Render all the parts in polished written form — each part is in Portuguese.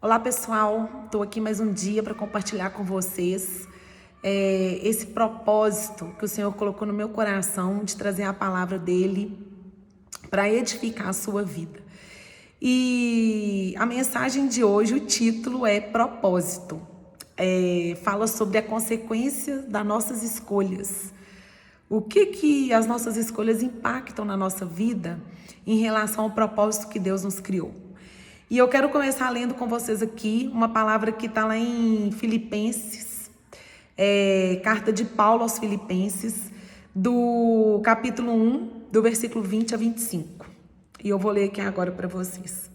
Olá pessoal, estou aqui mais um dia para compartilhar com vocês esse propósito que o Senhor colocou no meu coração de trazer a palavra dele para edificar a sua vida. E a mensagem de hoje, o título é Propósito. Fala sobre a consequência das nossas escolhas. O que as nossas escolhas impactam na nossa vida em relação ao propósito que Deus nos criou. E eu quero começar lendo com vocês aqui uma palavra que está lá em Filipenses, carta de Paulo aos Filipenses, do capítulo 1, do versículo 20 a 25. E eu vou ler aqui agora para vocês.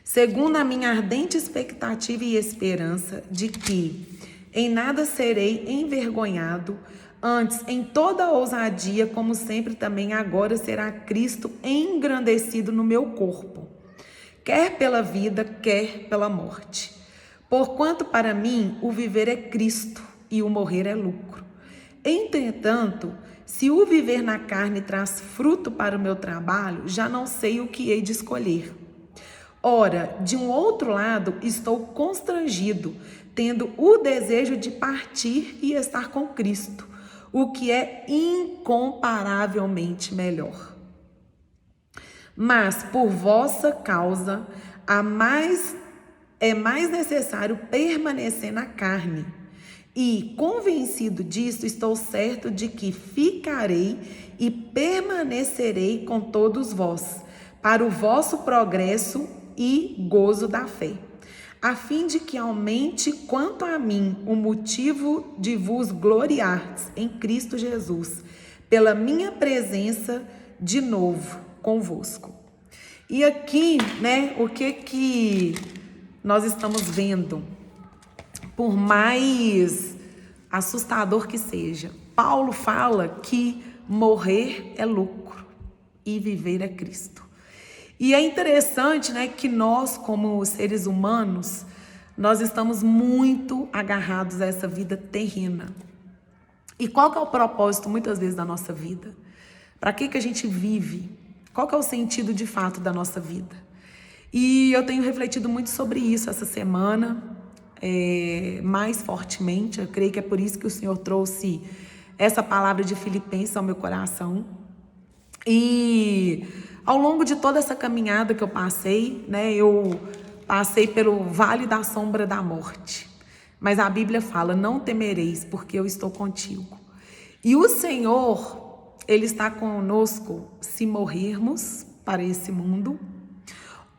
Segundo a minha ardente expectativa e esperança de que em nada serei envergonhado, antes, em toda ousadia, como sempre também agora, será Cristo engrandecido no meu corpo, quer pela vida, quer pela morte. Porquanto para mim o viver é Cristo e o morrer é lucro. Entretanto, se o viver na carne traz fruto para o meu trabalho, já não sei o que hei de escolher. Ora, de um outro lado, estou constrangido, tendo o desejo de partir e estar com Cristo, o que é incomparavelmente melhor. Mas por vossa causa é mais necessário permanecer na carne. E, convencido disto, estou certo de que ficarei e permanecerei com todos vós, para o vosso progresso e gozo da fé, a fim de que aumente quanto a mim o motivo de vos gloriardes em Cristo Jesus, pela minha presença de novo convosco. E aqui, o que nós estamos vendo? Por mais assustador que seja, Paulo fala que morrer é lucro e viver é Cristo. E é interessante, que nós, como seres humanos, nós estamos muito agarrados a essa vida terrena. E qual que é o propósito, muitas vezes, da nossa vida? Para que a gente vive? Qual que é o sentido, de fato, da nossa vida? E eu tenho refletido muito sobre isso essa semana, mais fortemente. Eu creio que é por isso que o Senhor trouxe essa palavra de Filipenses ao meu coração. E ao longo de toda essa caminhada que eu passei, eu passei pelo vale da sombra da morte. Mas a Bíblia fala, não temereis, porque eu estou contigo. E o Senhor, Ele está conosco se morrermos para esse mundo,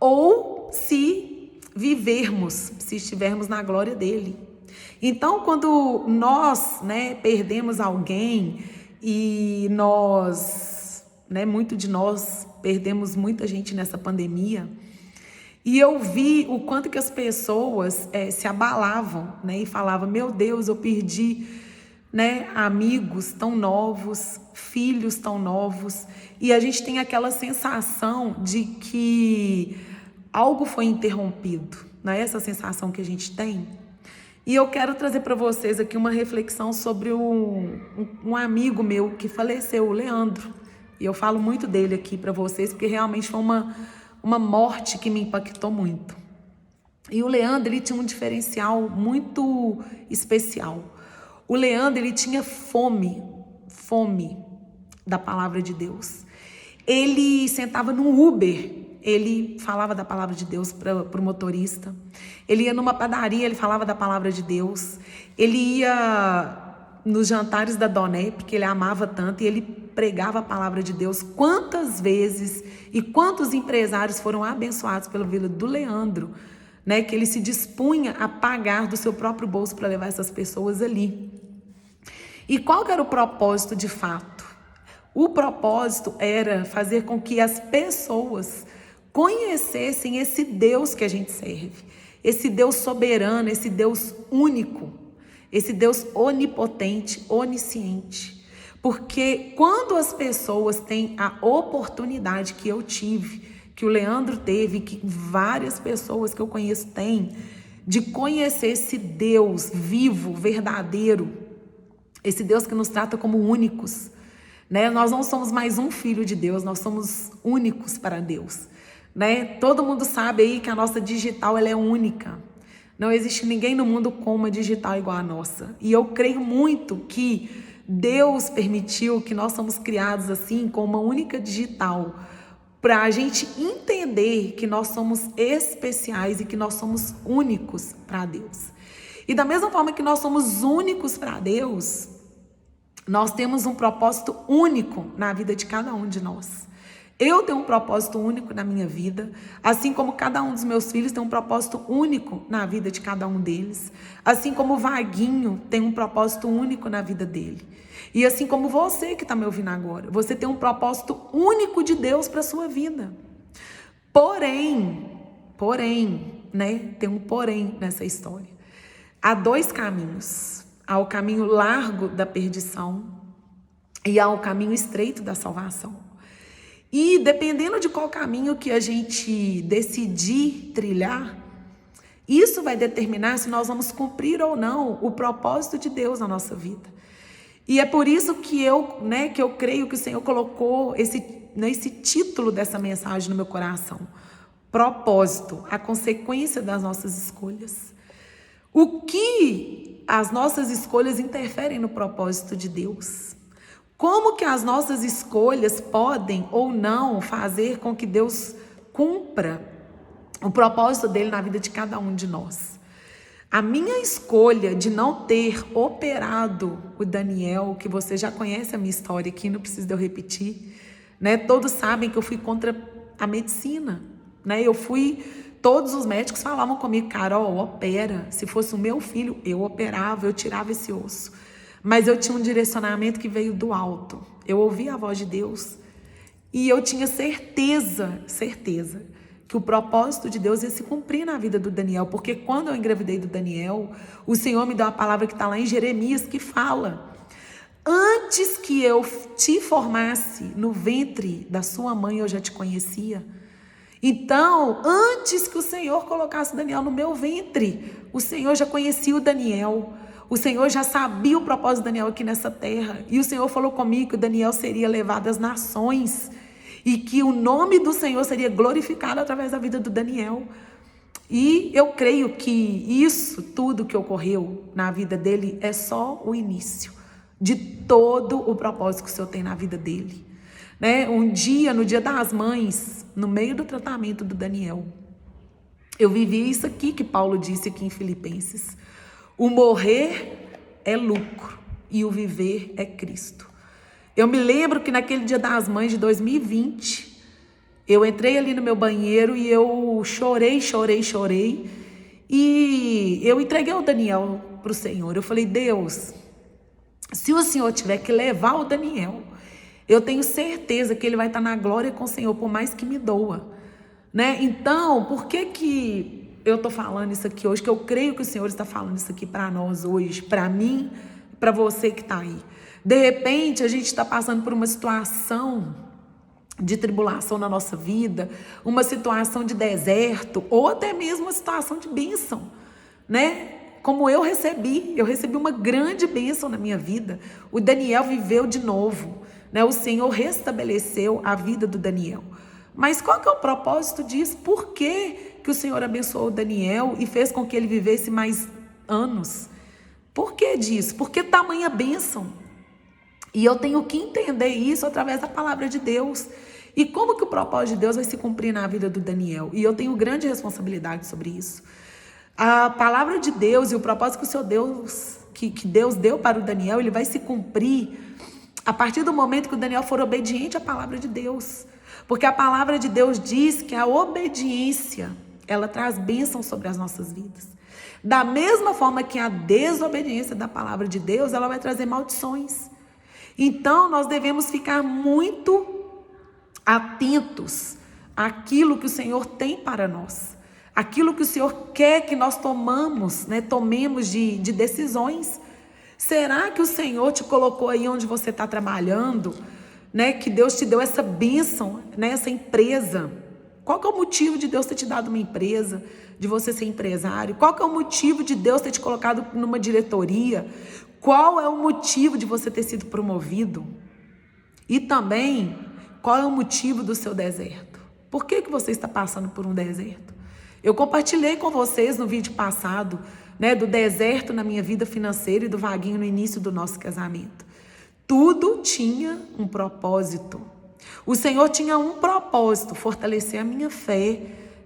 ou se vivermos, se estivermos na glória dEle. Então, quando nós, perdemos alguém e nós, muito de nós perdemos muita gente nessa pandemia, e eu vi o quanto que as pessoas se abalavam, e falavam, meu Deus, eu perdi, amigos tão novos, filhos tão novos, e a gente tem aquela sensação de que algo foi interrompido, não é essa sensação que a gente tem? E eu quero trazer para vocês aqui uma reflexão sobre um amigo meu que faleceu, o Leandro. E eu falo muito dele aqui para vocês, porque realmente foi uma morte que me impactou muito. E o Leandro, ele tinha um diferencial muito especial. O Leandro, ele tinha fome da palavra de Deus. Ele sentava num Uber, ele falava da palavra de Deus para o motorista. Ele ia numa padaria, ele falava da palavra de Deus. Ele ia nos jantares da Doné, porque ele amava tanto, e ele pregava a palavra de Deus. Quantas vezes e quantos empresários foram abençoados pela vida do Leandro, que ele se dispunha a pagar do seu próprio bolso para levar essas pessoas ali. E qual que era o propósito de fato? O propósito era fazer com que as pessoas conhecessem esse Deus que a gente serve, esse Deus soberano, esse Deus único, esse Deus onipotente, onisciente. Porque quando as pessoas têm a oportunidade que eu tive, que o Leandro teve, que várias pessoas que eu conheço têm, de conhecer esse Deus vivo, verdadeiro, esse Deus que nos trata como únicos, Nós não somos mais um filho de Deus, nós somos únicos para Deus. né? Todo mundo sabe aí que a nossa digital ela é única. Não existe ninguém no mundo com uma digital igual a nossa. E eu creio muito que Deus permitiu que nós somos criados assim, com uma única digital, para a gente entender que nós somos especiais e que nós somos únicos para Deus. E da mesma forma que nós somos únicos para Deus, nós temos um propósito único na vida de cada um de nós. Eu tenho um propósito único na minha vida, assim como cada um dos meus filhos tem um propósito único na vida de cada um deles, assim como o Vaguinho tem um propósito único na vida dele. E assim como você que está me ouvindo agora, você tem um propósito único de Deus para a sua vida. Porém, né? Tem um porém nessa história. Há dois caminhos. Há o caminho largo da perdição e há o caminho estreito da salvação. E dependendo de qual caminho que a gente decidir trilhar, isso vai determinar se nós vamos cumprir ou não o propósito de Deus na nossa vida. E é por isso que eu creio que o Senhor colocou esse título dessa mensagem no meu coração. Propósito, a consequência das nossas escolhas. O que as nossas escolhas interferem no propósito de Deus? Como que as nossas escolhas podem ou não fazer com que Deus cumpra o propósito dele na vida de cada um de nós? A minha escolha de não ter operado o Daniel, que você já conhece a minha história aqui, não precisa de eu repetir, né? Todos sabem que eu fui contra a medicina, né? Todos os médicos falavam comigo, Carol, opera. Se fosse o meu filho, eu operava, eu tirava esse osso. Mas eu tinha um direcionamento que veio do alto. Eu ouvia a voz de Deus e eu tinha certeza que o propósito de Deus ia se cumprir na vida do Daniel. Porque quando eu engravidei do Daniel, o Senhor me deu uma palavra que está lá em Jeremias, que fala: antes que eu te formasse no ventre da sua mãe, eu já te conhecia. Então, antes que o Senhor colocasse Daniel no meu ventre, o Senhor já conhecia o Daniel. O Senhor já sabia o propósito de Daniel aqui nessa terra. E o Senhor falou comigo que o Daniel seria levado às nações e que o nome do Senhor seria glorificado através da vida do Daniel. E eu creio que isso tudo que ocorreu na vida dele é só o início de todo o propósito que o Senhor tem na vida dele. Né? Um dia, no Dia das Mães, no meio do tratamento do Daniel, eu vivi isso aqui que Paulo disse aqui em Filipenses. O morrer é lucro e o viver é Cristo. Eu me lembro que naquele Dia das Mães de 2020, eu entrei ali no meu banheiro e eu chorei. E eu entreguei o Daniel para o Senhor. Eu falei, Deus, se o Senhor tiver que levar o Daniel, eu tenho certeza que ele vai estar na glória com o Senhor, por mais que me doa. Né? Então, por que eu estou falando isso aqui hoje? Que eu creio que o Senhor está falando isso aqui para nós hoje, para mim, para você que está aí. De repente, a gente está passando por uma situação de tribulação na nossa vida, uma situação de deserto, ou até mesmo uma situação de bênção, né? Como eu recebi uma grande bênção na minha vida. O Daniel viveu de novo, né? O Senhor restabeleceu a vida do Daniel. Mas qual que é o propósito disso? Por que o Senhor abençoou o Daniel e fez com que ele vivesse mais anos? Por que disso? Por que tamanha bênção? E eu tenho que entender isso através da palavra de Deus. E como que o propósito de Deus vai se cumprir na vida do Daniel? E eu tenho grande responsabilidade sobre isso. A palavra de Deus e o propósito que o Senhor Deus, que Deus deu para o Daniel, ele vai se cumprir a partir do momento que o Daniel for obediente à palavra de Deus. Porque a palavra de Deus diz que a obediência, ela traz bênção sobre as nossas vidas. Da mesma forma que a desobediência da palavra de Deus, ela vai trazer maldições. Então, nós devemos ficar muito atentos àquilo que o Senhor tem para nós. Aquilo que o Senhor quer que nós tomemos, né? Tomemos de decisões. Será que o Senhor te colocou aí onde você está trabalhando, né? Que Deus te deu essa bênção, né? Essa empresa. Qual que é o motivo de Deus ter te dado uma empresa, de você ser empresário? Qual que é o motivo de Deus ter te colocado numa diretoria? Qual é o motivo de você ter sido promovido? E também, qual é o motivo do seu deserto? Por que você está passando por um deserto? Eu compartilhei com vocês no vídeo passado, né, do deserto na minha vida financeira e do vaguinho no início do nosso casamento. Tudo tinha um propósito. O Senhor tinha um propósito, fortalecer a minha fé,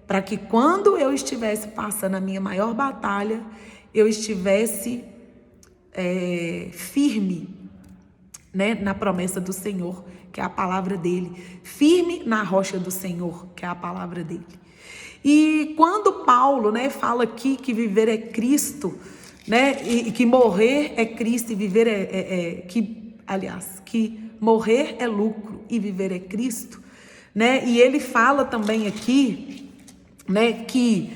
para que quando eu estivesse passando a minha maior batalha, eu estivesse firme, né, na promessa do Senhor, que é a palavra dele. Firme na rocha do Senhor, que é a palavra dele. E quando Paulo, né, fala aqui que viver é Cristo, né, e que morrer é Cristo e viver que morrer é lucro e viver é Cristo, né? E ele fala também aqui, né, que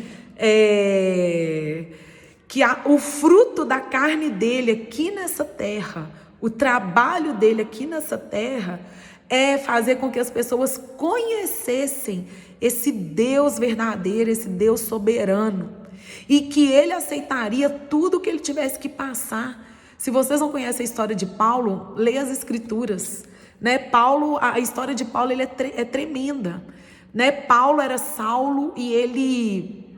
o fruto da carne dele aqui nessa terra, o trabalho dele aqui nessa terra é fazer com que as pessoas conhecessem esse Deus verdadeiro, esse Deus soberano, e que ele aceitaria tudo que ele tivesse que passar. Se vocês não conhecem a história de Paulo, leia as Escrituras, né? A história de Paulo é tremenda, né? Paulo era Saulo e ele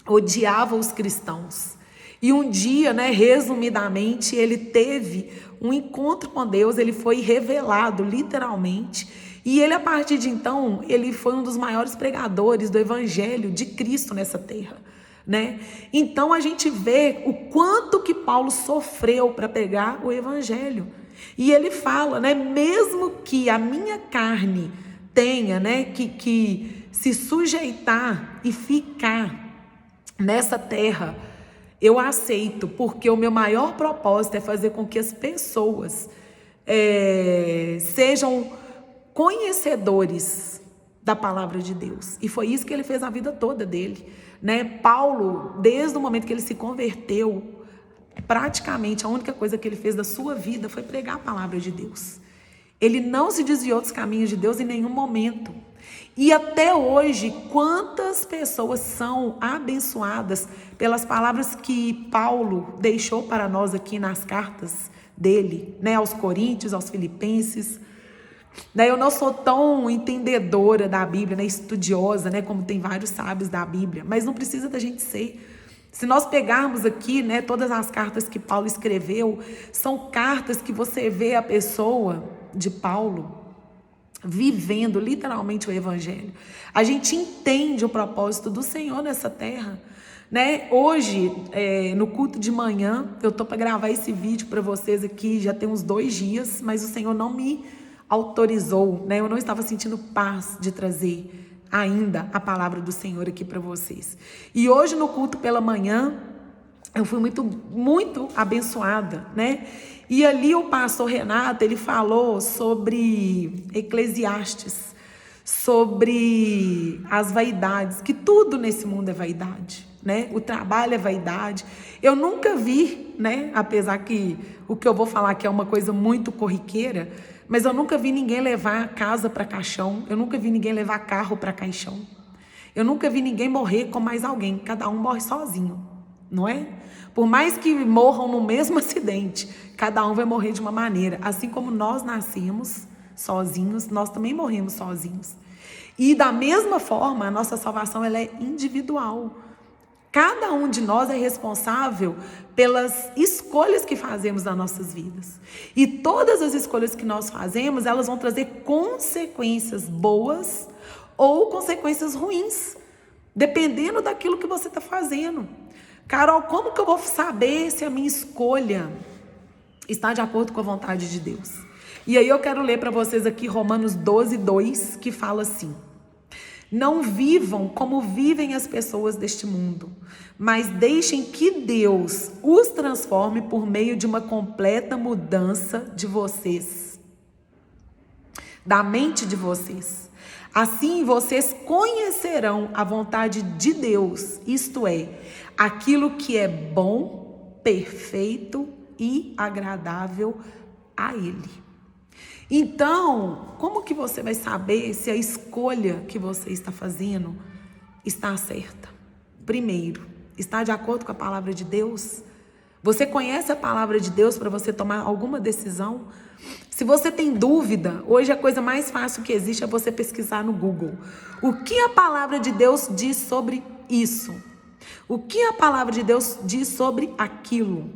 odiava os cristãos. E um dia, né, resumidamente, ele teve um encontro com Deus, ele foi revelado literalmente, e ele, a partir de então, ele foi um dos maiores pregadores do evangelho de Cristo nessa terra, né? Então a gente vê o quanto que Paulo sofreu para pregar o evangelho. E ele fala, né, mesmo que a minha carne tenha, né, que se sujeitar e ficar nessa terra, eu aceito, porque o meu maior propósito é fazer com que as pessoas sejam conhecedores da palavra de Deus. E foi isso que ele fez a vida toda dele, né? Paulo, desde o momento que ele se converteu, praticamente a única coisa que ele fez da sua vida foi pregar a palavra de Deus. Ele não se desviou dos caminhos de Deus em nenhum momento. E até hoje, quantas pessoas são abençoadas pelas palavras que Paulo deixou para nós aqui nas cartas dele, né, aos Coríntios, aos Filipenses. Eu não sou tão entendedora da Bíblia, né, estudiosa, né, como tem vários sábios da Bíblia, mas não precisa da gente ser. Se nós pegarmos aqui, né, todas as cartas que Paulo escreveu, são cartas que você vê a pessoa de Paulo vivendo literalmente o evangelho. A gente entende o propósito do Senhor nessa terra, né? Hoje, no culto de manhã, eu tô para gravar esse vídeo para vocês aqui, já tem uns 2 dias, mas o Senhor não me autorizou, né? Eu não estava sentindo paz de trazer ainda a palavra do Senhor aqui para vocês. E hoje no culto pela manhã, eu fui muito abençoada, né? E ali o pastor Renato, ele falou sobre Eclesiastes, sobre as vaidades, que tudo nesse mundo é vaidade, né? O trabalho é vaidade. Eu nunca vi, né? Apesar que o que eu vou falar aqui é uma coisa muito corriqueira, mas eu nunca vi ninguém levar casa para caixão, eu nunca vi ninguém levar carro para caixão. Eu nunca vi ninguém morrer com mais alguém, cada um morre sozinho, não é? Por mais que morram no mesmo acidente, cada um vai morrer de uma maneira. Assim como nós nascemos sozinhos, nós também morremos sozinhos. E da mesma forma, a nossa salvação ela é individual. Cada um de nós é responsável pelas escolhas que fazemos nas nossas vidas. E todas as escolhas que nós fazemos, elas vão trazer consequências boas ou consequências ruins, dependendo daquilo que você está fazendo. Carol, como que eu vou saber se a minha escolha está de acordo com a vontade de Deus? E aí eu quero ler para vocês aqui Romanos 12:2, que fala assim: não vivam como vivem as pessoas deste mundo, mas deixem que Deus os transforme por meio de uma completa mudança de vocês, da mente de vocês. Assim vocês conhecerão a vontade de Deus, isto é, aquilo que é bom, perfeito e agradável a Ele. Então, como que você vai saber se a escolha que você está fazendo está certa? Primeiro, está de acordo com a palavra de Deus? Você conhece a palavra de Deus para você tomar alguma decisão? Se você tem dúvida, hoje a coisa mais fácil que existe é você pesquisar no Google. O que a palavra de Deus diz sobre isso? O que a palavra de Deus diz sobre aquilo?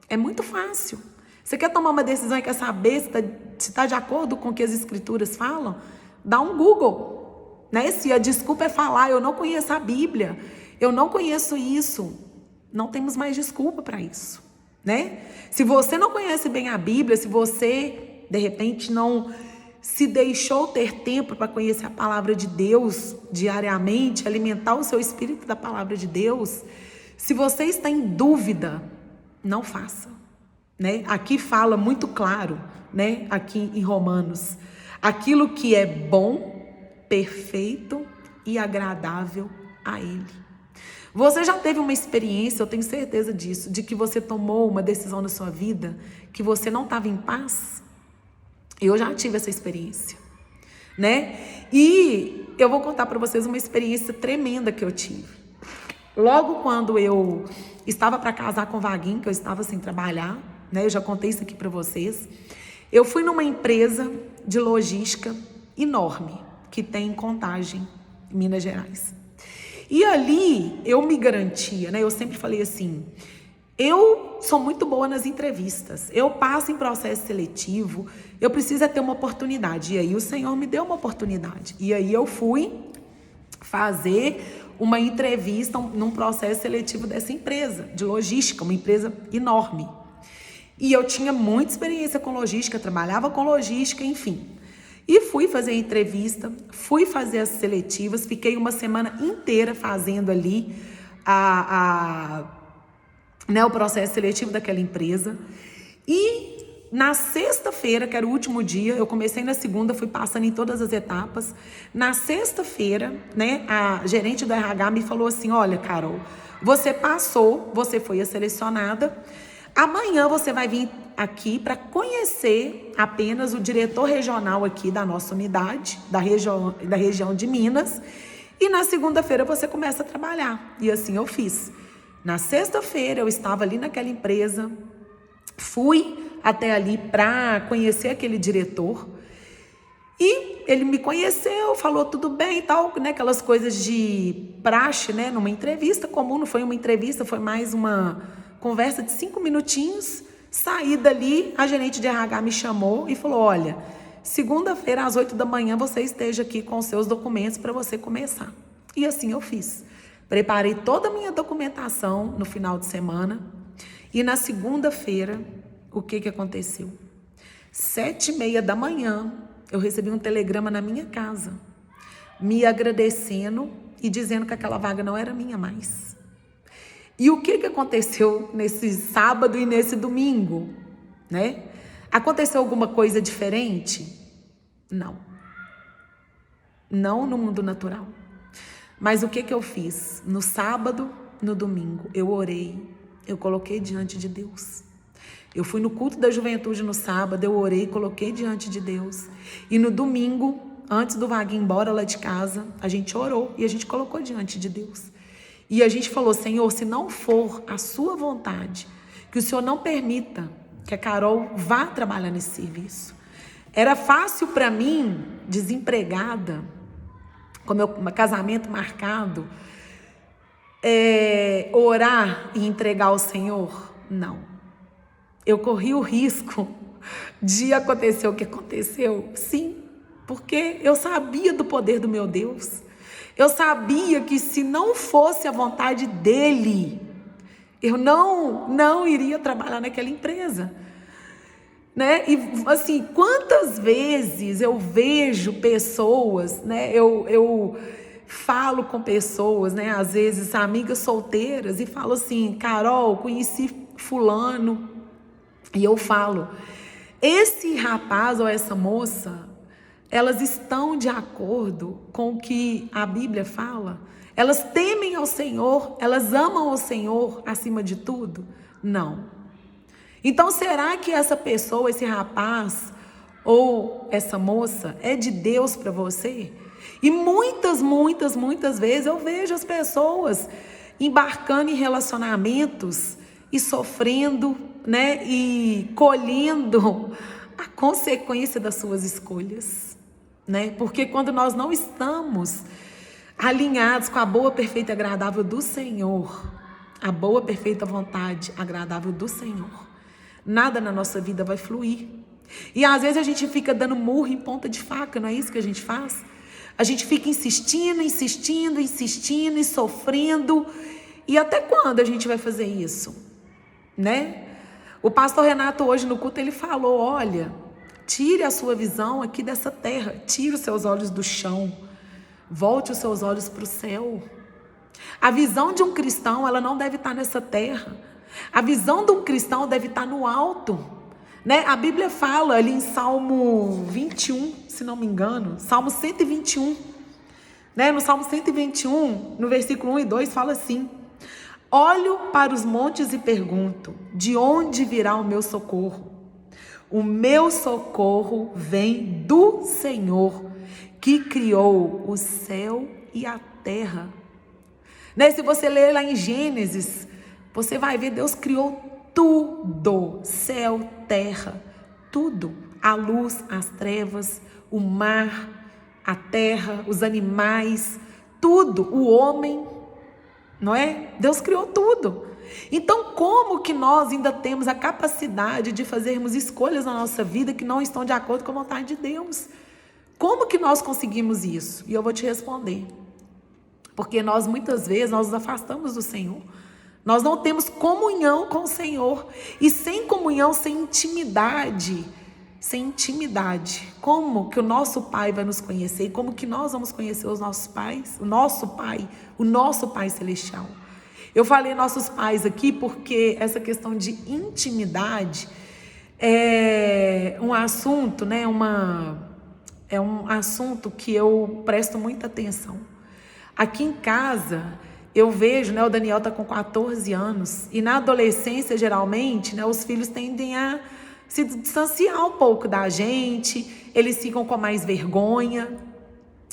É muito fácil. Você quer tomar uma decisão e quer saber se está de acordo com o que as escrituras falam? Dá um Google. Né? Se a desculpa é falar, eu não conheço a Bíblia, eu não conheço isso, não temos mais desculpa para isso. Né? Se você não conhece bem a Bíblia, se você, de repente, não se deixou ter tempo para conhecer a palavra de Deus diariamente, alimentar o seu espírito da palavra de Deus, se você está em dúvida, não faça. Né? Aqui fala muito claro, né? Aqui em Romanos, aquilo que é bom, perfeito e agradável a Ele. Você já teve uma experiência, eu tenho certeza disso, de que você tomou uma decisão na sua vida que você não estava em paz? Eu já tive essa experiência, né? E eu vou contar para vocês uma experiência tremenda que eu tive. Logo quando eu estava para casar com o Vaguinho, que eu estava sem trabalhar, né? Eu já contei isso aqui para vocês. Eu fui numa empresa de logística enorme, que tem em Contagem, em Minas Gerais. E ali eu me garantia, né? Eu sempre falei assim, eu sou muito boa nas entrevistas, eu passo em processo seletivo, eu preciso ter uma oportunidade. E aí o Senhor me deu uma oportunidade. E aí eu fui fazer uma entrevista num processo seletivo dessa empresa de logística, uma empresa enorme. E eu tinha muita experiência com logística, trabalhava com logística, enfim. E fui fazer a entrevista, fui fazer as seletivas, fiquei uma semana inteira fazendo ali o processo seletivo daquela empresa. E na sexta-feira, que era o último dia, eu comecei na segunda, fui passando em todas as etapas. Na sexta-feira, né, a gerente do RH me falou assim, olha, Carol, você passou, você foi a selecionada. Amanhã você vai vir aqui para conhecer apenas o diretor regional aqui da nossa unidade, da região de Minas. E na segunda-feira você começa a trabalhar. E assim eu fiz. Na sexta-feira eu estava ali naquela empresa, fui até ali para conhecer aquele diretor. E ele me conheceu, falou tudo bem e tal, né? Aquelas coisas de praxe, né? Numa entrevista comum, não foi uma entrevista, foi mais uma conversa de 5 minutinhos. Saí dali, a gerente de RH me chamou e falou, olha, segunda-feira às 8 da manhã você esteja aqui com os seus documentos para você começar. E assim eu fiz. Preparei toda a minha documentação no final de semana e na segunda-feira, o que aconteceu? 7h30 da manhã, eu recebi um telegrama na minha casa, me agradecendo e dizendo que aquela vaga não era minha mais. E o que aconteceu nesse sábado e nesse domingo, né? Aconteceu alguma coisa diferente? Não. Não no mundo natural. Mas o que eu fiz? No sábado, no domingo, eu orei, eu coloquei diante de Deus. Eu fui no culto da juventude no sábado, eu orei, coloquei diante de Deus. E no domingo, antes do Vaguinho ir embora lá de casa, a gente orou e a gente colocou diante de Deus. E a gente falou, Senhor, se não for a sua vontade, que o Senhor não permita que a Carol vá trabalhar nesse serviço. Era fácil para mim, desempregada, com meu casamento marcado, orar e entregar ao Senhor? Não. Eu corri o risco de acontecer o que aconteceu? Sim, porque eu sabia do poder do meu Deus. Eu sabia que se não fosse a vontade dele, eu não iria trabalhar naquela empresa. Né? E assim, quantas vezes eu vejo pessoas, né? Eu falo com pessoas, né? Às vezes amigas solteiras, e falo assim, Carol, conheci fulano, e eu falo, esse rapaz ou essa moça, elas estão de acordo com o que a Bíblia fala? Elas temem ao Senhor? Elas amam ao Senhor acima de tudo? Não. Então, será que essa pessoa, esse rapaz ou essa moça é de Deus para você? E muitas vezes eu vejo as pessoas embarcando em relacionamentos e sofrendo, né? E colhendo a consequência das suas escolhas, né? Porque quando nós não estamos alinhados com a boa, perfeita e agradável do Senhor, a boa, perfeita vontade agradável do Senhor, nada na nossa vida vai fluir. E às vezes a gente fica dando murro em ponta de faca, não é isso que a gente faz? A gente fica insistindo e sofrendo. E até quando a gente vai fazer isso? Né? O pastor Renato hoje no culto ele falou, olha, tire a sua visão aqui dessa terra, tire os seus olhos do chão, volte os seus olhos para o céu. A visão de um cristão, ela não deve estar nessa terra. A visão de um cristão deve estar no alto, né? A Bíblia fala ali em Salmo 21, se não me engano, Salmo 121, né? No Salmo 121, no versículo 1 e 2, fala assim: olho para os montes e pergunto, de onde virá o meu socorro? O meu socorro vem do Senhor, que criou o céu e a terra. Né? Se você ler lá em Gênesis, você vai ver Deus criou tudo, céu, terra, tudo, a luz, as trevas, o mar, a terra, os animais, tudo, o homem, não é? Deus criou tudo. Então, como que nós ainda temos a capacidade de fazermos escolhas na nossa vida que não estão de acordo com a vontade de Deus? Como que nós conseguimos isso? E eu vou te responder. Porque nós muitas vezes nós nos afastamos do Senhor. Nós não temos comunhão com o Senhor. E sem comunhão, sem intimidade, como que o nosso Pai vai nos conhecer? E como que nós vamos conhecer os nossos pais? O nosso Pai Celestial. Eu falei nossos pais aqui porque essa questão de intimidade é um assunto, né? É um assunto que eu presto muita atenção. Aqui em casa, eu vejo, né, o Daniel está com 14 anos, e na adolescência, geralmente, né, os filhos tendem a se distanciar um pouco da gente, eles ficam com mais vergonha.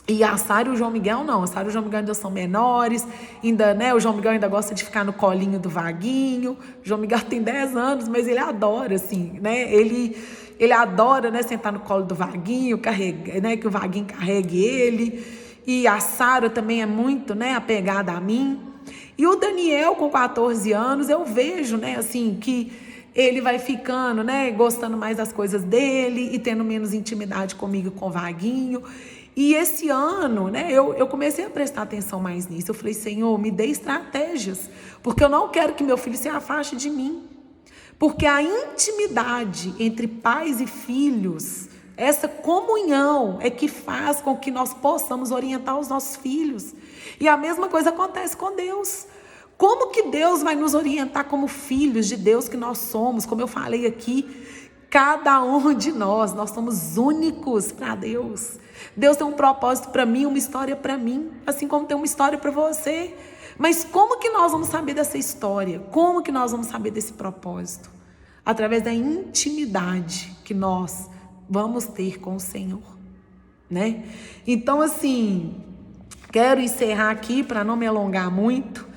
E a Sara e o João Miguel não, a Sara e o João Miguel ainda são menores, ainda, né, o João Miguel ainda gosta de ficar no colinho do Vaguinho. O João Miguel tem 10 anos, mas ele adora, assim, né, ele adora, né, sentar no colo do Vaguinho, né, que o Vaguinho carregue ele. E a Sara também é muito, né, apegada a mim. E o Daniel, com 14 anos, eu vejo, né, assim, que ele vai ficando, né, gostando mais das coisas dele e tendo menos intimidade comigo, com o Vaguinho. E esse ano, né, eu comecei a prestar atenção mais nisso. Eu falei, Senhor, me dê estratégias, porque eu não quero que meu filho se afaste de mim. Porque a intimidade entre pais e filhos, essa comunhão é que faz com que nós possamos orientar os nossos filhos. E a mesma coisa acontece com Deus. Como que Deus vai nos orientar como filhos de Deus que nós somos? Como eu falei aqui, cada um de nós somos únicos para Deus. Deus tem um propósito para mim, uma história para mim, assim como tem uma história para você. Mas como que nós vamos saber dessa história? Como que nós vamos saber desse propósito? Através da intimidade que nós vamos ter com o Senhor, né? Então, assim, quero encerrar aqui para não me alongar muito.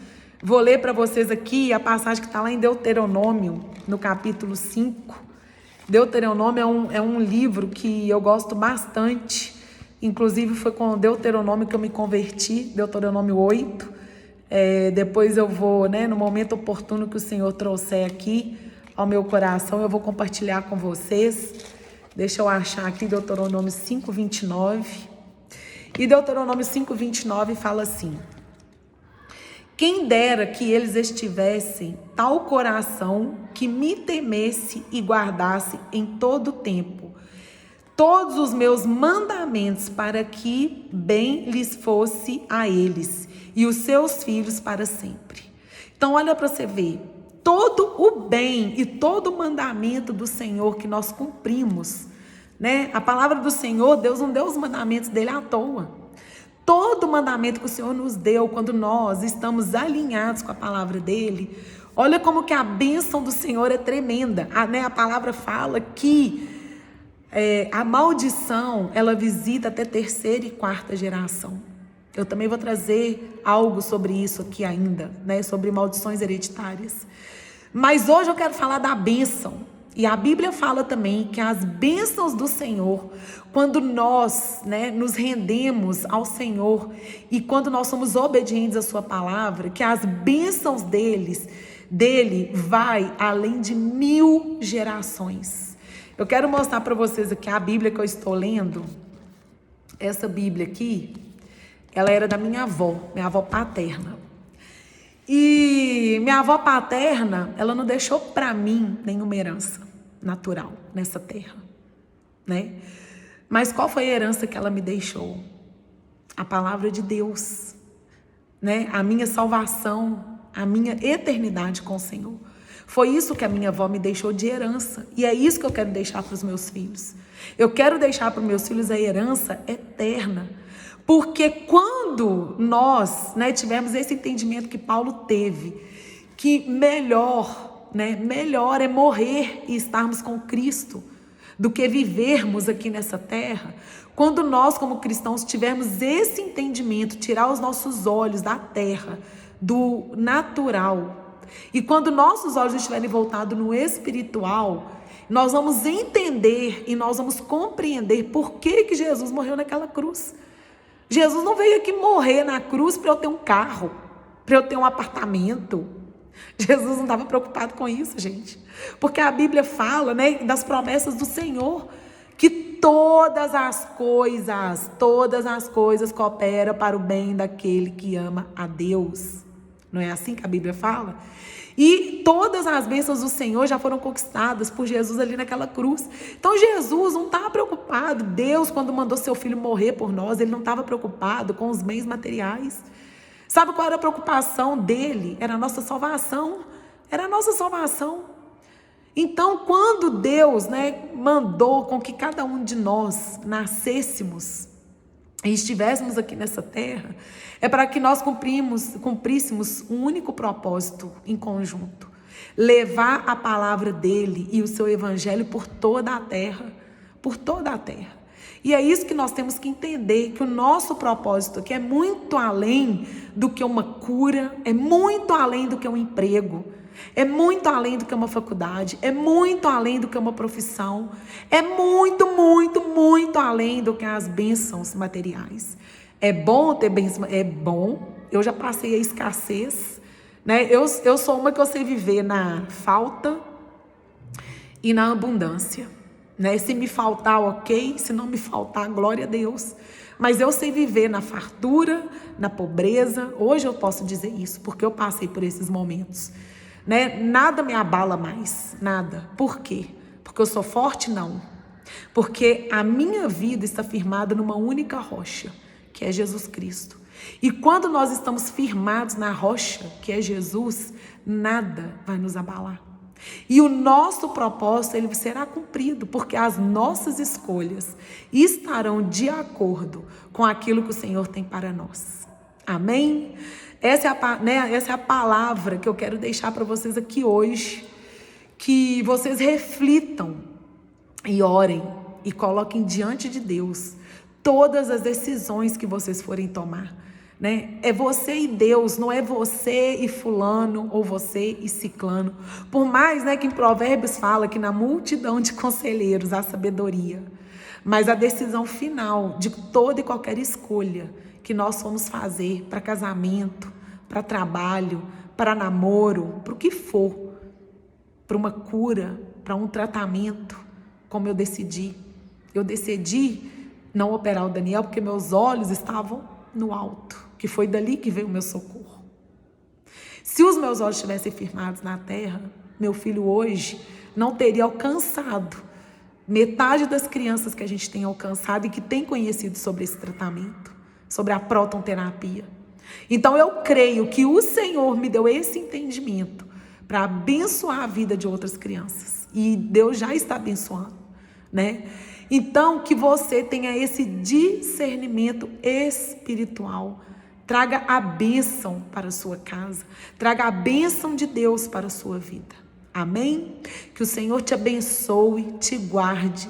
Vou ler para vocês aqui a passagem que está lá em Deuteronômio, no capítulo 5. Deuteronômio é um livro que eu gosto bastante. Inclusive, foi com Deuteronômio que eu me converti, Deuteronômio 8. Depois eu vou, né, no momento oportuno que o Senhor trouxer aqui ao meu coração, eu vou compartilhar com vocês. Deixa eu achar aqui Deuteronômio 5:29. E Deuteronômio 5:29 fala assim: quem dera que eles estivessem tal coração que me temesse e guardasse em todo o tempo todos os meus mandamentos, para que bem lhes fosse a eles e os seus filhos para sempre. Então olha para você ver, todo o bem e todo o mandamento do Senhor que nós cumprimos, né? A palavra do Senhor, Deus não deu os mandamentos dele à toa. Todo mandamento que o Senhor nos deu, quando nós estamos alinhados com a palavra dele, olha como que a bênção do Senhor é tremenda. A palavra fala que a maldição, ela visita até terceira e quarta geração. Eu também vou trazer algo sobre isso aqui ainda, né? Sobre maldições hereditárias. Mas hoje eu quero falar da bênção. E a Bíblia fala também que as bênçãos do Senhor, quando nós, nos rendemos ao Senhor e quando nós somos obedientes à sua palavra, que as bênçãos dele vai além de 1000 gerações. Eu quero mostrar para vocês aqui a Bíblia que eu estou lendo. Essa Bíblia aqui, ela era da minha avó paterna. E minha avó paterna, ela não deixou para mim nenhuma herança natural nessa terra, Mas qual foi a herança que ela me deixou? A palavra de Deus, A minha salvação, a minha eternidade com o Senhor. Foi isso que a minha avó me deixou de herança. E é isso que eu quero deixar para os meus filhos. Eu quero deixar para os meus filhos a herança eterna. Porque quando nós, tivermos esse entendimento que Paulo teve, que melhor é morrer e estarmos com Cristo do que vivermos aqui nessa terra. Quando nós, como cristãos, tivermos esse entendimento, tirar os nossos olhos da terra, do natural, e quando nossos olhos estiverem voltados no espiritual, nós vamos entender e nós vamos compreender por que Jesus morreu naquela cruz. Jesus não veio aqui morrer na cruz para eu ter um carro, para eu ter um apartamento. Jesus não estava preocupado com isso, gente. Porque a Bíblia fala, das promessas do Senhor, que todas as coisas cooperam para o bem daquele que ama a Deus. Não é assim que a Bíblia fala? E todas as bênçãos do Senhor já foram conquistadas por Jesus ali naquela cruz. Então Jesus não estava preocupado. Deus, quando mandou seu filho morrer por nós, ele não estava preocupado com os bens materiais. Sabe qual era a preocupação dele? Era a nossa salvação. Era a nossa salvação. Então, quando Deus, mandou com que cada um de nós nascêssemos e estivéssemos aqui nessa terra, é para que nós cumpríssemos um único propósito em conjunto: levar a palavra dele e o seu evangelho por toda a terra, E é isso que nós temos que entender, que o nosso propósito aqui é muito além do que uma cura, é muito além do que um emprego, é muito além do que uma faculdade, é muito além do que uma profissão, é muito, muito, muito além do que as bênçãos materiais. É bom ter bênçãos, é bom. Eu já passei a escassez, Eu sou uma que eu sei viver na falta e na abundância, Se me faltar, ok. Se não me faltar, glória a Deus. Mas eu sei viver na fartura, na pobreza. Hoje eu posso dizer isso, porque eu passei por esses momentos. Nada me abala mais, nada. Por quê? Porque eu sou forte? Não. Porque a minha vida está firmada numa única rocha, que é Jesus Cristo. E quando nós estamos firmados na rocha, que é Jesus, nada vai nos abalar. E o nosso propósito, ele será cumprido, porque as nossas escolhas estarão de acordo com aquilo que o Senhor tem para nós. Amém? Essa é a palavra que eu quero deixar para vocês aqui hoje. Que vocês reflitam e orem e coloquem diante de Deus todas as decisões que vocês forem tomar. É você e Deus, não é você e fulano ou você e ciclano. Por mais que em Provérbios fala que na multidão de conselheiros há sabedoria, mas a decisão final de toda e qualquer escolha que nós formos fazer para casamento, para trabalho, para namoro, para o que for, para uma cura, para um tratamento, como eu decidi não operar o Daniel porque meus olhos estavam no alto, que foi dali que veio o meu socorro. Se os meus olhos estivessem firmados na terra, meu filho hoje não teria alcançado metade das crianças que a gente tem alcançado e que tem conhecido sobre esse tratamento, sobre a prótonterapia. Então eu creio que o Senhor me deu esse entendimento para abençoar a vida de outras crianças. E Deus já está abençoando, Então, que você tenha esse discernimento espiritual. Traga a bênção para a sua casa. Traga a bênção de Deus para a sua vida. Amém? Que o Senhor te abençoe, te guarde.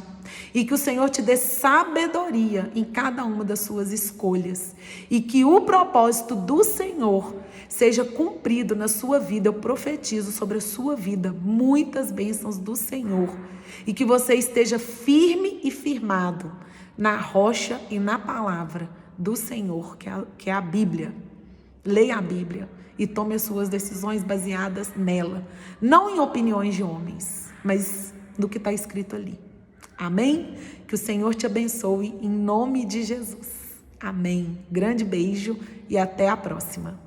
E que o Senhor te dê sabedoria em cada uma das suas escolhas. E que o propósito do Senhor seja cumprido na sua vida. Eu profetizo sobre a sua vida muitas bênçãos do Senhor. E que você esteja firme e firmado na rocha e na palavra do Senhor, que é a Bíblia. Leia a Bíblia e tome as suas decisões baseadas nela. Não em opiniões de homens, mas no que está escrito ali. Amém? Que o Senhor te abençoe em nome de Jesus. Amém. Grande beijo e até a próxima.